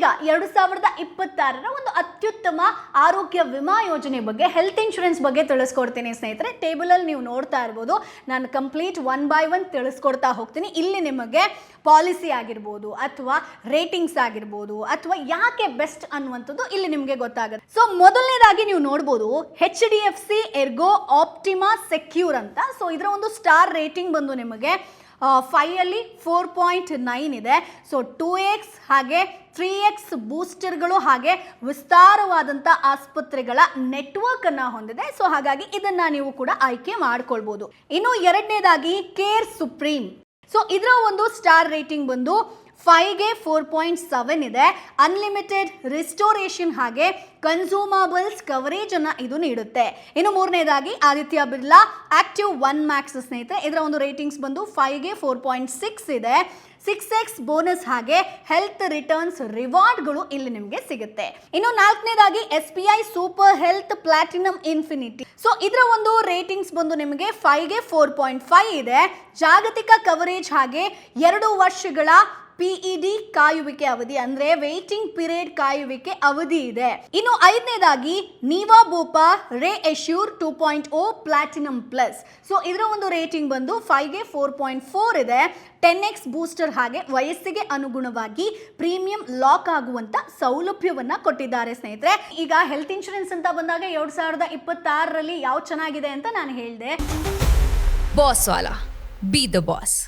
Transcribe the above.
ಈಗ 2026ರ ಒಂದು ಅತ್ಯುತ್ತಮ ಆರೋಗ್ಯ ವಿಮಾ ಯೋಜನೆ ಬಗ್ಗೆ, ಹೆಲ್ತ್ ಇನ್ಶೂರೆನ್ಸ್ ಬಗ್ಗೆ ತಿಳಿಸ್ಕೊಡ್ತೀನಿ ಸ್ನೇಹಿತರೆ. ಟೇಬಲ್ ಅಲ್ಲಿ ನೀವು ನೋಡ್ತಾ ಇರಬಹುದು, ನಾನು ಕಂಪ್ಲೀಟ್ 1 by 1 ತಿಳಿಸ್ಕೊಡ್ತಾ ಹೋಗ್ತೀನಿ. ಇಲ್ಲಿ ನಿಮಗೆ ಪಾಲಿಸಿ ಆಗಿರ್ಬೋದು ಅಥವಾ ರೇಟಿಂಗ್ಸ್ ಆಗಿರ್ಬೋದು ಅಥವಾ ಯಾಕೆ ಬೆಸ್ಟ್ ಅನ್ನುವಂಥದ್ದು ಇಲ್ಲಿ ನಿಮಗೆ ಗೊತ್ತಾಗುತ್ತೆ. ಸೊ ಮೊದಲನೇದಾಗಿ ನೀವು ನೋಡ್ಬೋದು HDFC Ergo Optima Secure ಅಂತ. ಸೊ ಇದರ ಒಂದು ಸ್ಟಾರ್ ರೇಟಿಂಗ್ ಬಂದು ನಿಮಗೆ 5 ಅಲ್ಲಿ 4.9 ಇದೆ. ಸೊ 2x ಹಾಗೆ 3x ಬೂಸ್ಟರ್ಗಳು ಹಾಗೆ ವಿಸ್ತಾರವಾದಂಥ ಆಸ್ಪತ್ರೆಗಳ ನೆಟ್ವರ್ಕ್ ಅನ್ನ ಹೊಂದಿದೆ. ಸೊ ಹಾಗಾಗಿ ಇದನ್ನ ನೀವು ಕೂಡ ಆಯ್ಕೆ ಮಾಡ್ಕೊಳ್ಬಹುದು. ಇನ್ನು ಎರಡನೇದಾಗಿ ಕೇರ್ ಸುಪ್ರೀಂ. ಸೊ ಇದರ ಒಂದು ಸ್ಟಾರ್ ರೇಟಿಂಗ್ ಬಂದು 5ಗೆ 4.7 ಇದೆ. ಅನ್ಲಿಮಿಟೆಡ್ ರಿಸ್ಟೋರೇಷನ್ ಹಾಗೆ ಕನ್ಸೂಮಬಲ್ಸ್ ಕವರೇಜ್ ಅನ್ನ ಇದು ನೀಡುತ್ತೆ. ಇನ್ನು ಮೂರನೇದಾಗಿ ಆದಿತ್ಯ ಬಿರ್ಲಾ ಆಕ್ಟಿವ್ 1 ಮ್ಯಾಕ್ಸ್ ಸ್ನೇಹಿತರೆ, ಇದರ ಒಂದು ರೇಟಿಂಗ್ಸ್ ಬಂದು 5ಗೆ 4.6 ಇದೆ. 6x ಬೋನಸ್ ಹಾಗೆ ಹೆಲ್ತ್ ರಿಟರ್ನ್ಸ್ ರಿವಾರ್ಡ್ಗಳು ಇಲ್ಲಿ ನಿಮಗೆ ಸಿಗುತ್ತೆ. ಇನ್ನು ನಾಲ್ಕನೇದಾಗಿ SBI super health platinum infinity. So ಇದರ ಒಂದು ರೇಟಿಂಗ್ಸ್ ಬಂದು ನಿಮಗೆ 5ಗೆ 4.5 ಇದೆ. ಜಾಗತಿಕ ಕವರೇಜ್ ಹಾಗೆ 2 ವರ್ಷಗಳ PED ಕಾಯುವಿಕೆ ಅವಧಿ ಅಂದ್ರೆ ವೇಟಿಂಗ್ ಪೀರಿಯಡ್ ಕಾಯುವಿಕೆ ಅವಧಿ ಇದೆ. ಇನ್ನು ಐದನೇದಾಗಿ ನೀವಾ ಬೋಪಾ ರೇ ಎಶ್ಯೂರ್ 2.0 ಪ್ಲಾಟಿನಮ್ ಪ್ಲಸ್. ಸೊ ಇದರ ಒಂದು ರೇಟಿಂಗ್ ಬಂದು 5ಗೆ 4.4 ಇದೆ. 10x ಬೂಸ್ಟರ್ ಹಾಗೆ ವಯಸ್ಸಿಗೆ ಅನುಗುಣವಾಗಿ ಪ್ರೀಮಿಯಂ ಲಾಕ್ ಆಗುವಂತ ಸೌಲಭ್ಯವನ್ನ ಕೊಟ್ಟಿದ್ದಾರೆ ಸ್ನೇಹಿತರೆ. ಈಗ ಹೆಲ್ತ್ ಇನ್ಶೂರೆನ್ಸ್ ಅಂತ ಬಂದಾಗ 2026ರಲ್ಲಿ ಯಾವ ಚೆನ್ನಾಗಿದೆ ಅಂತ ನಾನು ಹೇಳಿದೆ. Boss Vala, B the boss.